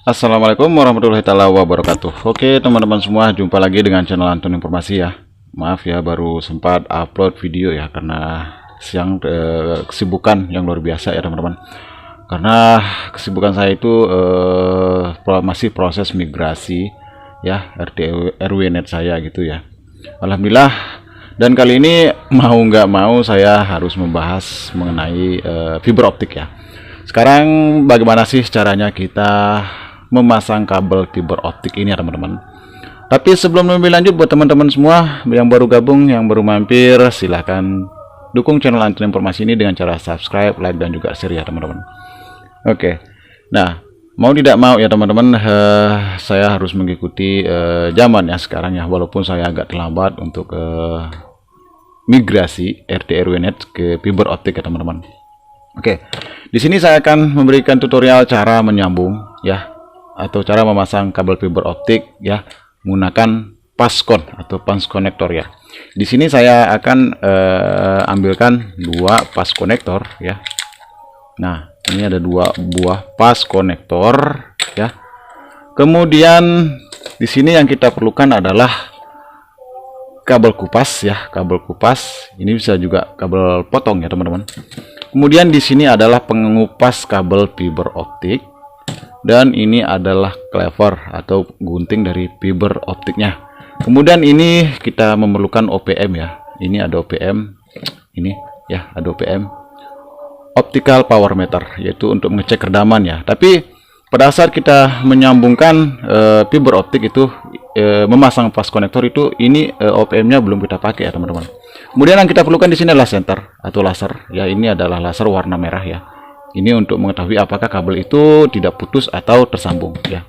Assalamualaikum warahmatullahi wabarakatuh. Oke teman-teman semua, jumpa lagi dengan channel Anton Informasi ya. Maaf ya, baru sempat upload video ya karena siang kesibukan yang luar biasa ya teman-teman. Karena kesibukan saya itu masih proses migrasi ya RT RW net saya gitu ya. Alhamdulillah. Dan kali ini mau nggak mau saya harus membahas mengenai fiber optik ya. Sekarang bagaimana sih caranya kita memasang kabel fiber optik ini ya teman-teman. Tapi sebelum lebih lanjut, buat teman-teman semua yang baru gabung, yang baru mampir, silahkan dukung channel Anton Informasi ini dengan cara subscribe, like, dan juga share ya teman-teman. Oke, nah mau tidak mau ya teman-teman, saya harus mengikuti zaman ya sekarang ya, walaupun saya agak terlambat untuk migrasi RT RW net ke fiber optik ya teman-teman. Oke, di sini saya akan memberikan tutorial cara menyambung ya, atau cara memasang kabel fiber optik ya menggunakan paskon atau pas konektor ya. Di sini saya akan ambilkan dua pas konektor ya. Nah, ini ada dua buah pas konektor ya. Kemudian di sini yang kita perlukan adalah kabel kupas ya, kabel kupas. Ini bisa juga kabel potong ya teman-teman. Kemudian di sini adalah pengupas kabel fiber optik, dan ini adalah clever atau gunting dari fiber optiknya. Kemudian ini kita memerlukan OPM ya. Ini ada OPM, ini ya ada OPM, optical power meter, yaitu untuk mengecek redaman ya. Tapi pada saat kita menyambungkan fiber optik itu, memasang pas konektor itu, ini OPM-nya belum kita pakai ya teman-teman. Kemudian yang kita perlukan di sini adalah senter atau laser ya. Ini adalah laser warna merah ya. Ini untuk mengetahui apakah kabel itu tidak putus atau tersambung ya.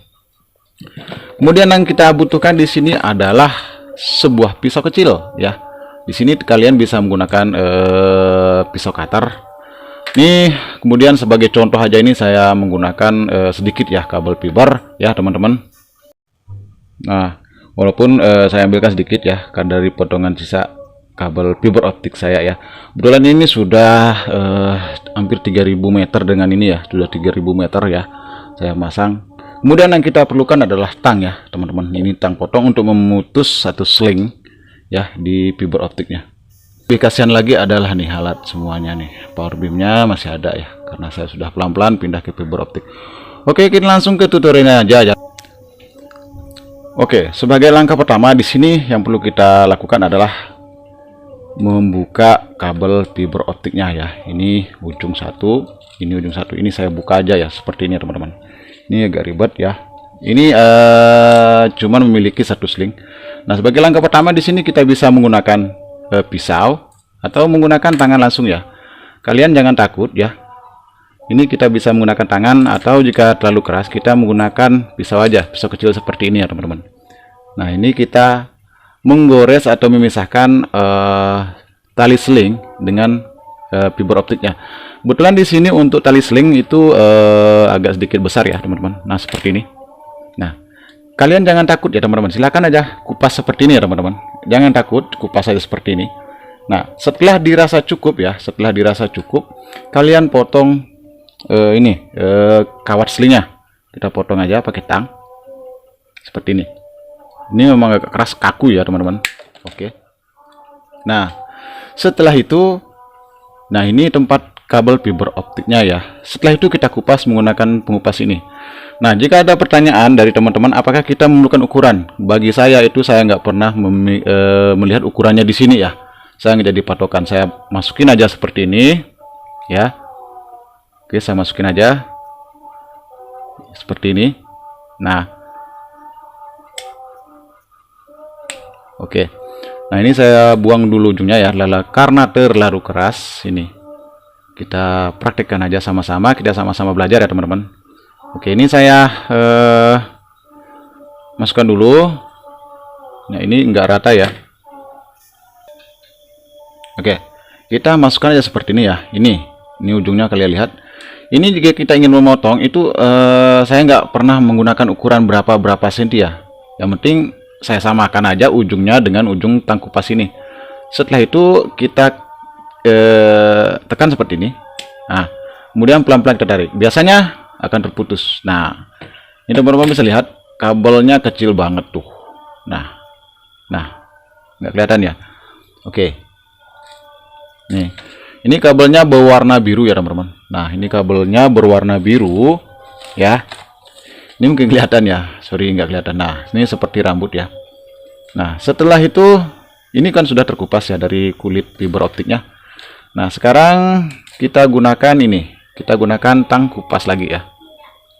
Kemudian yang kita butuhkan di sini adalah sebuah pisau kecil ya. Di sini kalian bisa menggunakan pisau cutter. Nih, kemudian sebagai contoh aja ini saya menggunakan sedikit ya kabel fiber ya teman-teman. Nah, walaupun saya ambilkan sedikit ya karena dari potongan sisa kabel fiber optik saya ya. Kebetulan ini sudah hampir 3000 meter dengan ini ya, sudah 3000 meter ya saya masang. Kemudian yang kita perlukan adalah tang ya teman-teman. Ini tang potong untuk memutus satu sling ya di fiber optiknya. Lebih kasihan lagi adalah nih alat semuanya nih, power beamnya masih ada ya, karena saya sudah pelan-pelan pindah ke fiber optik. Oke, kita langsung ke tutorialnya aja ya. Oke, sebagai langkah pertama di sini yang perlu kita lakukan adalah membuka kabel fiber optiknya ya. Ini ujung satu, ini ujung satu. Ini saya buka aja ya seperti ini teman-teman. Ini agak ribet ya. Ini cuman memiliki satu sling. Nah, sebagai langkah pertama di sini kita bisa menggunakan pisau atau menggunakan tangan langsung ya. Kalian jangan takut ya. Ini kita bisa menggunakan tangan, atau jika terlalu keras kita menggunakan pisau aja, pisau kecil seperti ini ya teman-teman. Nah, ini kita menggores atau memisahkan tali seling dengan fiber optiknya. Kebetulan di sini untuk tali seling itu agak sedikit besar ya teman-teman. Nah, seperti ini. Nah, kalian jangan takut ya teman-teman, silakan aja kupas seperti ini ya teman-teman. Jangan takut, kupas saja seperti ini. Nah, setelah dirasa cukup ya, setelah dirasa cukup, kalian potong ini kawat selingnya. Kita potong aja pakai tang seperti ini. Ini memang agak keras, kaku ya teman-teman. Oke. Nah, setelah itu, nah ini tempat kabel fiber optiknya ya. Setelah itu kita kupas menggunakan pengupas ini. Nah, jika ada pertanyaan dari teman-teman, apakah kita memerlukan ukuran? Bagi saya itu saya nggak pernah melihat ukurannya di sini ya. Saya nggak jadi patokan. Saya masukin aja seperti ini ya. Oke, saya masukin aja seperti ini. Nah, oke. Nah, ini saya buang dulu ujungnya ya, karena terlalu keras. Ini kita praktekkan aja sama-sama, kita sama-sama belajar ya teman-teman. Oke, ini saya masukkan dulu. Nah, ini enggak rata ya. Oke, kita masukkan aja seperti ini ya. Ini ujungnya kalian lihat. Ini jika kita ingin memotong itu, saya nggak pernah menggunakan ukuran berapa senti ya. Yang penting saya samakan aja ujungnya dengan ujung tang kupas ini. Setelah itu kita tekan seperti ini. Nah, kemudian pelan-pelan kita tarik. Biasanya akan terputus. Nah, Ini teman-teman bisa lihat kabelnya kecil banget tuh. Nah, nggak kelihatan ya? Oke. Nih, ini kabelnya berwarna biru ya teman-teman. Nah, ini kabelnya berwarna biru ya. Ini mungkin kelihatan ya, sorry nggak kelihatan. Nah, ini seperti rambut ya. Nah, setelah itu ini kan sudah terkupas ya dari kulit fiber optiknya. Nah, sekarang kita gunakan ini. Kita gunakan tang kupas lagi ya.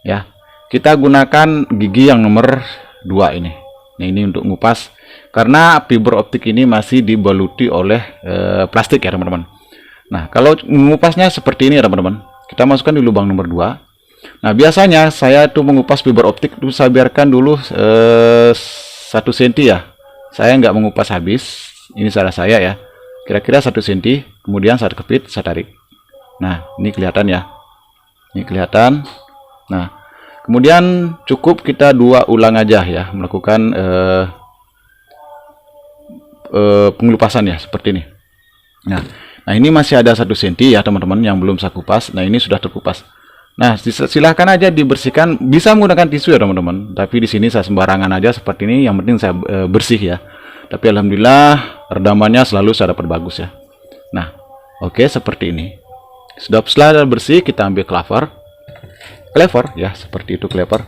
Ya. Kita gunakan gigi yang nomor 2 ini. Nah, ini untuk ngupas karena fiber optik ini masih dibaluti oleh plastik ya, teman-teman. Nah, kalau mengupasnya seperti ini ya, teman-teman. Kita masukkan di lubang nomor 2. Nah, biasanya saya tuh mengupas fiber optik itu saya biarkan dulu 1 cm ya. Saya nggak mengupas habis. Ini salah saya ya. Kira-kira 1 cm. Kemudian saya kepit, saya tarik. Nah, ini kelihatan ya. Ini kelihatan. Nah, kemudian cukup kita 2 ulang aja ya melakukan pengelupasan ya seperti ini. Nah, ini masih ada 1 cm ya teman-teman yang belum saya kupas. Nah, ini sudah terkupas. Nah, silahkan aja dibersihkan, bisa menggunakan tisu ya teman-teman. Tapi di sini saya sembarangan aja seperti ini, yang penting saya bersih ya. Tapi alhamdulillah redamannya selalu saya dapat bagus ya. Nah, oke, seperti ini. Setelah bersih, kita ambil cleaver ya, seperti itu cleaver.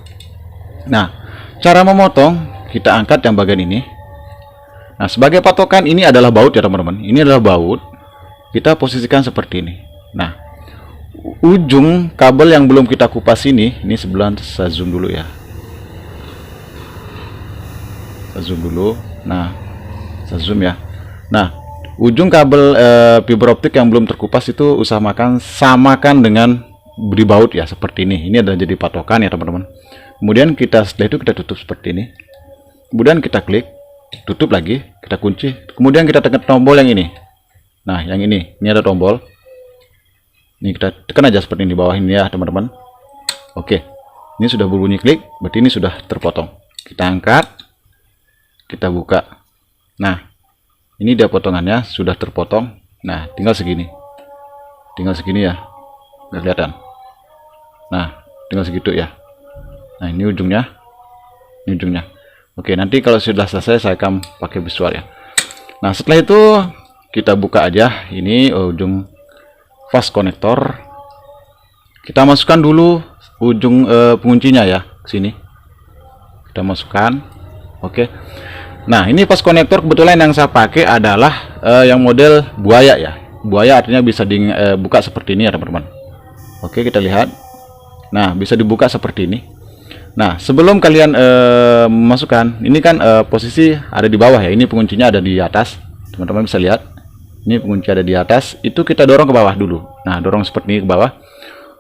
Nah, cara memotong, kita angkat yang bagian ini. Nah, sebagai patokan ini adalah baut ya teman-teman. Ini adalah baut. Kita posisikan seperti ini. Nah, ujung kabel yang belum kita kupas ini sebelah, saya zoom dulu ya. Saya zoom dulu. Nah, saya zoom ya. Nah, ujung kabel fiber optik yang belum terkupas itu usahakan samakan dengan beri baut ya seperti ini. Ini adalah jadi patokan ya teman-teman. Kemudian setelah itu kita tutup seperti ini. Kemudian kita klik, tutup lagi, kita kunci. Kemudian kita tekan tombol yang ini. Nah, yang ini ada tombol. Ini kita tekan aja seperti ini di bawah ini ya teman-teman. Oke, ini sudah berbunyi klik, berarti ini sudah terpotong. Kita angkat, kita buka. Nah, ini dia potongannya sudah terpotong. Nah, tinggal segini ya, nggak kelihatan. Nah, tinggal segitu ya. Nah, ini ujungnya. Oke, nanti kalau sudah selesai saya akan pakai visual ya. Nah, setelah itu kita buka aja ini ujung fast connector. Kita masukkan dulu ujung penguncinya ya ke sini. Kita masukkan. Oke. Nah, ini fast connector kebetulan yang saya pakai adalah yang model buaya ya. Buaya artinya bisa dibuka seperti ini ya teman-teman. Oke, kita lihat. Nah, bisa dibuka seperti ini. Nah, sebelum kalian memasukkan, ini kan posisi ada di bawah ya. Ini penguncinya ada di atas. Teman-teman bisa lihat. Ini pengunci ada di atas, itu kita dorong ke bawah dulu. Nah, dorong seperti ini ke bawah.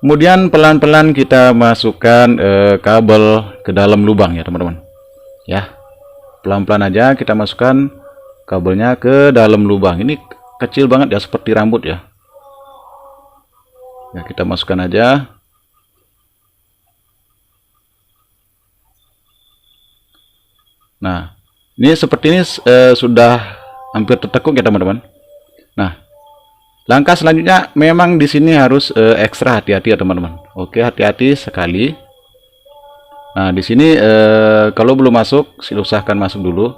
Kemudian pelan-pelan kita masukkan kabel ke dalam lubang ya teman-teman. Ya, pelan-pelan aja kita masukkan kabelnya ke dalam lubang. Ini kecil banget ya, seperti rambut ya. Ya, kita masukkan aja. Nah, ini seperti ini sudah hampir tertekuk ya teman-teman. Nah, langkah selanjutnya memang di sini harus ekstra hati-hati ya teman-teman. Oke, hati-hati sekali. Nah, di sini kalau belum masuk, usahakan masuk dulu.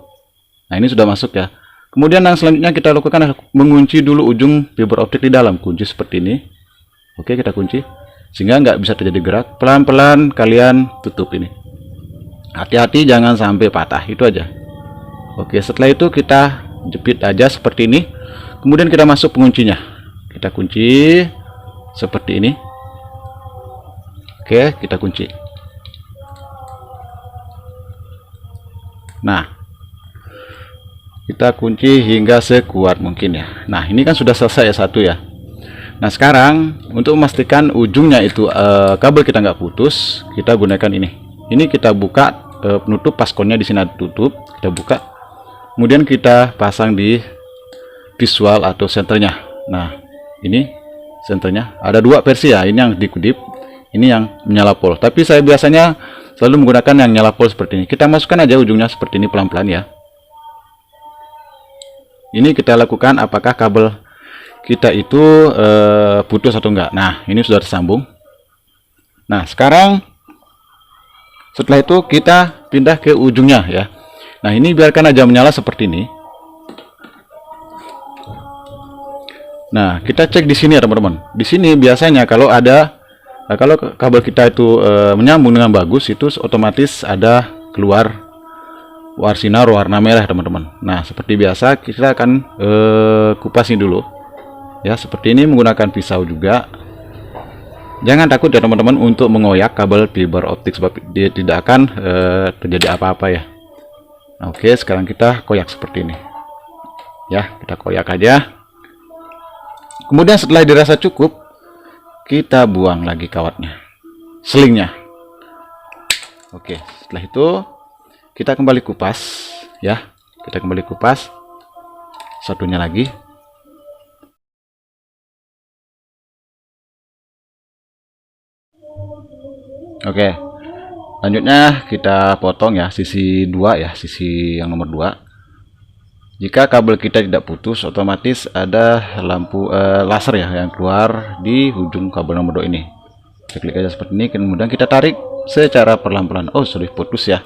Nah, ini sudah masuk ya. Kemudian yang selanjutnya kita lakukan adalah mengunci dulu ujung fiber optik di dalam. Kunci seperti ini. Oke, kita kunci sehingga nggak bisa terjadi gerak. Pelan-pelan kalian tutup ini. Hati-hati jangan sampai patah, itu aja. Oke, setelah itu kita jepit aja seperti ini. Kemudian kita masuk penguncinya. Kita kunci seperti ini. Oke, kita kunci. Nah, kita kunci hingga sekuat mungkin ya. Nah, ini kan sudah selesai ya satu ya. Nah, sekarang untuk memastikan ujungnya itu kabel kita nggak putus, kita gunakan ini. Ini kita buka penutup paskonnya di sini ada tutup. Kita buka. Kemudian kita pasang di visual atau senternya. Nah, ini senternya ada 2 versi ya. Ini yang dikudip, ini yang menyala pol. Tapi saya biasanya selalu menggunakan yang nyala pol seperti ini. Kita masukkan aja ujungnya seperti ini pelan-pelan ya. Ini kita lakukan apakah kabel kita itu putus atau enggak. Nah, ini sudah tersambung. Nah, sekarang Setelah itu kita pindah ke ujungnya ya. Nah, ini biarkan aja menyala seperti ini. Nah, kita cek di sini ya teman-teman. Di sini biasanya kalau ada kalau kabel kita itu menyambung dengan bagus, itu otomatis ada keluar sinar warna merah teman-teman. Nah, seperti biasa kita akan kupas ini dulu. Ya, seperti ini menggunakan pisau juga. Jangan takut ya teman-teman untuk mengoyak kabel fiber optik, sebab dia tidak akan terjadi apa-apa ya. Nah, oke, sekarang kita koyak seperti ini. Ya, kita koyak aja. Kemudian setelah dirasa cukup, kita buang lagi kawatnya, selingnya. Oke, setelah itu kita kembali kupas ya. Kita kembali kupas satunya lagi. Oke, lanjutnya kita potong ya sisi 2 ya, sisi yang nomor 2. Jika kabel kita tidak putus, otomatis ada lampu laser ya yang keluar di ujung kabel nomor 2 ini. Kita klik aja seperti ini, kemudian kita tarik secara perlahan-lahan. Oh, sudah putus ya.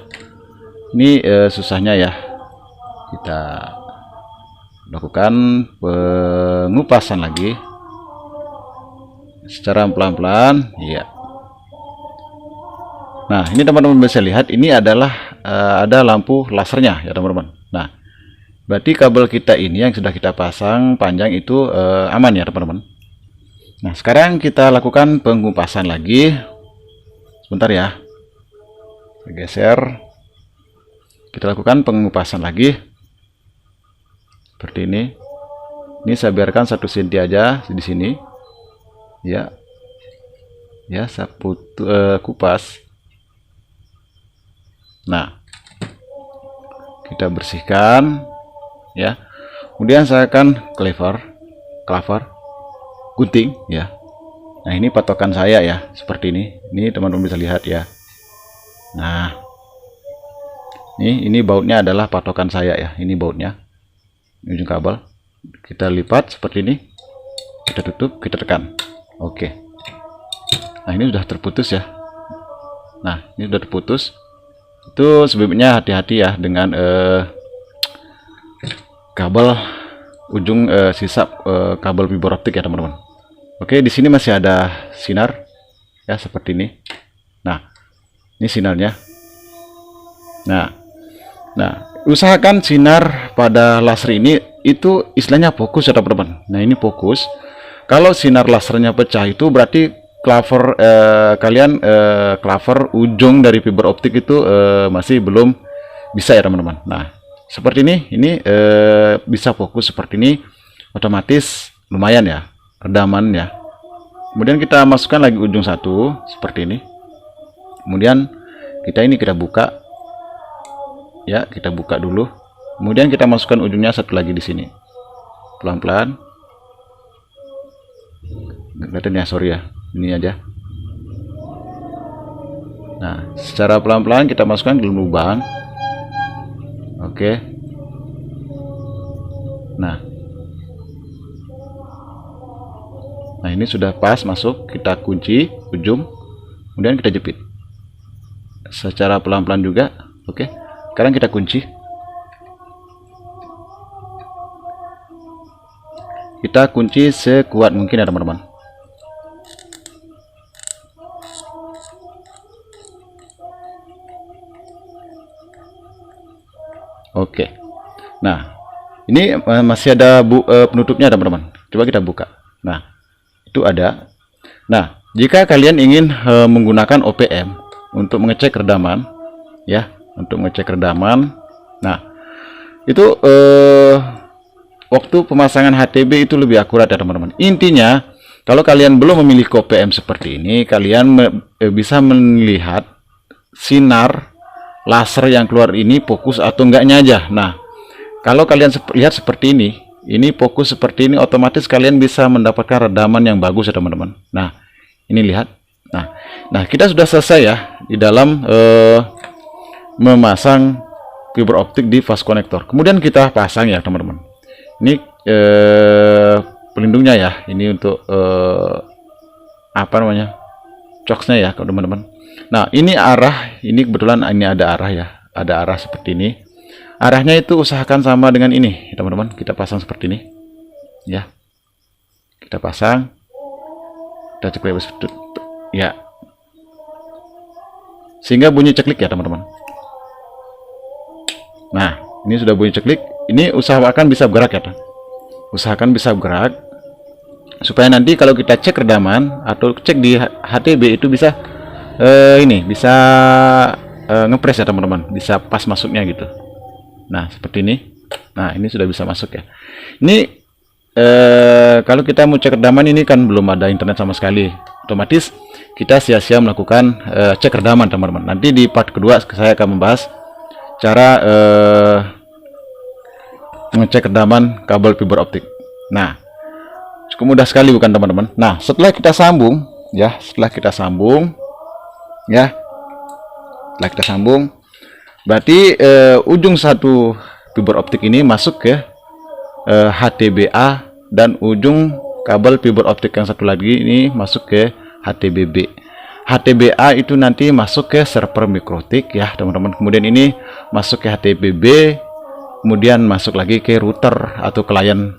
Ini susahnya ya. Kita lakukan pengupasan lagi secara pelan-pelan. Iya. Nah, ini teman-teman bisa lihat, ini adalah ada lampu lasernya ya teman-teman. Nah, berarti kabel kita ini yang sudah kita pasang panjang itu aman ya teman-teman. Nah, sekarang kita lakukan pengupasan lagi. Sebentar ya. Geser. Kita lakukan pengupasan lagi. Seperti ini. Ini saya biarkan 1 cm aja di sini. Ya. Ya, saya kupas. Nah, kita bersihkan ya. Kemudian saya akan claver gunting ya. Nah, ini patokan saya ya, seperti ini. Ini teman-teman bisa lihat ya. Nah, ini bautnya adalah patokan saya ya. Ini bautnya, ujung kabel. Kita lipat seperti ini, kita tutup, kita tekan. Oke. Nah, ini sudah terputus ya. Nah, ini sudah terputus. Itu sebabnya hati-hati ya dengan kabel ujung sisa kabel fiber optik ya teman-teman. Oke, di sini masih ada sinar ya seperti ini. Nah, ini sinarnya. Nah, usahakan sinar pada laser ini itu istilahnya fokus ya teman-teman. Nah, ini fokus. Kalau sinar lasernya pecah itu berarti claver claver ujung dari fiber optik itu masih belum bisa ya teman-teman. Nah, seperti ini bisa fokus seperti ini, otomatis lumayan ya redaman ya. Kemudian kita masukkan lagi ujung satu seperti ini. Kemudian kita buka ya, kita buka dulu. Kemudian kita masukkan ujungnya satu lagi di sini, pelan-pelan. Nggak kelihatan ya, sorry ya, ini aja. Nah, secara pelan-pelan kita masukkan ke lubang. Oke. Nah, ini sudah pas masuk. Kita kunci ujung, kemudian kita jepit secara pelan-pelan juga. Oke, sekarang kita kunci. Kita kunci sekuat mungkin ya teman-teman. Oke. Nah, ini masih ada penutupnya teman-teman. Coba kita buka. Nah, itu ada. Nah, jika kalian ingin menggunakan OPM untuk mengecek redaman ya, untuk mengecek redaman. Nah, itu waktu pemasangan HTB itu lebih akurat ya teman-teman. Intinya, kalau kalian belum memiliki OPM seperti ini, kalian bisa melihat sinar laser yang keluar ini fokus atau enggaknya aja. Nah, kalau kalian lihat seperti ini fokus seperti ini, otomatis kalian bisa mendapatkan redaman yang bagus ya teman-teman. Nah, ini lihat. Nah, kita sudah selesai ya di dalam memasang fiber optik di fast connector. Kemudian kita pasang ya teman-teman. Ini pelindungnya ya. Ini untuk apa namanya, coaksnya ya teman-teman. Nah, ini arah, ini kebetulan ini ada arah ya, ada arah seperti ini. Arahnya itu usahakan sama dengan ini, teman-teman. Kita pasang seperti ini, ya. Kita pasang, kita ceklik ya, sehingga bunyi ceklik ya, teman-teman. Nah, ini sudah bunyi ceklik. Ini usahakan bisa bergerak ya, usahakan bisa bergerak supaya nanti kalau kita cek redaman atau cek di HTB itu bisa ini bisa ngepres ya, teman-teman, bisa pas masuknya gitu. Nah, seperti ini. Nah, ini sudah bisa masuk ya. Ini kalau kita mau cek redaman ini kan belum ada internet sama sekali, otomatis kita sia-sia melakukan cek redaman, teman-teman. Nanti di part kedua saya akan membahas cara mengecek redaman kabel fiber optik. Nah, cukup mudah sekali bukan, teman-teman? Nah, setelah kita sambung ya, setelah kita sambung berarti ujung satu fiber optik ini masuk ke HTBA, dan ujung kabel fiber optik yang satu lagi ini masuk ke HTBB. HTBA itu nanti masuk ke server mikrotik ya, teman-teman. Kemudian ini masuk ke HTBB, kemudian masuk lagi ke router atau klien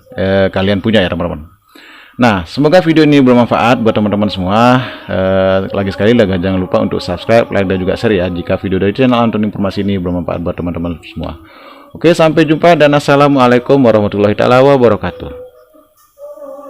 kalian punya ya, teman-teman. Nah, semoga video ini bermanfaat buat teman-teman semua. Lagi sekali jangan lupa untuk subscribe, like, dan juga share ya jika video dari channel Anton Informasi ini bermanfaat buat teman-teman semua. Oke, sampai jumpa dan assalamualaikum warahmatullahi wabarakatuh.